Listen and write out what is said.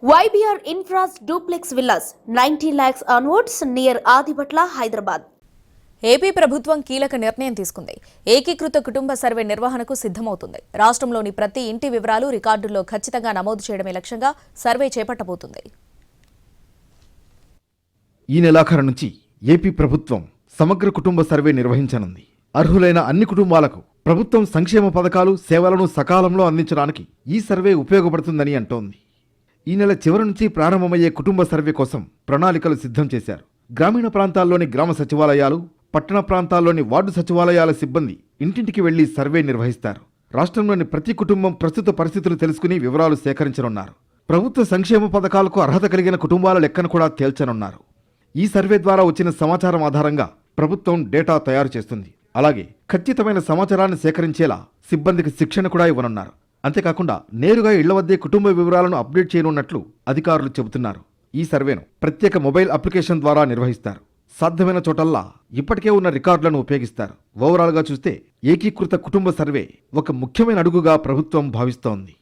YBR Infra's duplex villas, 90 lakhs onwards near Adipatla, Hyderabad. AP ప్రభుత్వం కీలక నిర్ణయం తీసుకుంది. ఏకీకృత కుటుంబ సర్వే నిర్వహణకు సిద్ధమవుతుంది. రాష్ట్రంలోని ప్రతి ఇంటి వివరాలు రికార్డుల్లో ఖచ్చితంగా నమోదు చేయడమే లక్ష్యంగా సర్వే చేపట్టబోతుంది. ఈ నెలాఖరు నుంచి ఏపీ ప్రభుత్వం సమగ్ర కుటుంబ సర్వే నిర్వహించనుంది. అర్హులైన అన్ని కుటుంబాలకు ప్రభుత్వం సంక్షేమ పథకాలు, సేవలను సకాలంలో అందించడానికి ఈ సర్వే ఉపయోగపడుతుందని అంటోంది. ఈ నెల చివరి నుంచి ప్రారంభమయ్యే కుటుంబ సర్వే కోసం ప్రణాళికలు సిద్ధం చేశారు. గ్రామీణ ప్రాంతాల్లోని గ్రామ సచివాలయాలు, పట్టణ ప్రాంతాల్లోని వార్డు సచివాలయాల సిబ్బంది ఇంటింటికి వెళ్లి సర్వే నిర్వహిస్తారు. రాష్ట్రంలోని ప్రతి కుటుంబం ప్రస్తుత పరిస్థితులు తెలుసుకుని వివరాలు సేకరించనున్నారు. ప్రభుత్వ సంక్షేమ పథకాలకు అర్హత కలిగిన కుటుంబాల లెక్కను కూడా తేల్చనున్నారు. ఈ సర్వే ద్వారా వచ్చిన సమాచారం ఆధారంగా ప్రభుత్వం డేటా తయారు చేస్తుంది. అలాగే ఖచ్చితమైన సమాచారాన్ని సేకరించేలా సిబ్బందికి శిక్షణ కూడా ఇవ్వనున్నారు. అంతేకాకుండా నేరుగా ఇళ్ల వద్దే కుటుంబ వివరాలను అప్డేట్ చేయనున్నట్లు అధికారులు చెబుతున్నారు. ఈ సర్వేను ప్రత్యేక మొబైల్ అప్లికేషన్ ద్వారా నిర్వహిస్తారు. సాధ్యమైన చోటల్లా ఇప్పటికే ఉన్న రికార్డులను ఉపయోగిస్తారు. ఓవరాల్గా చూస్తే ఏకీకృత కుటుంబ సర్వే ఒక ముఖ్యమైన అడుగుగా ప్రభుత్వం భావిస్తోంది.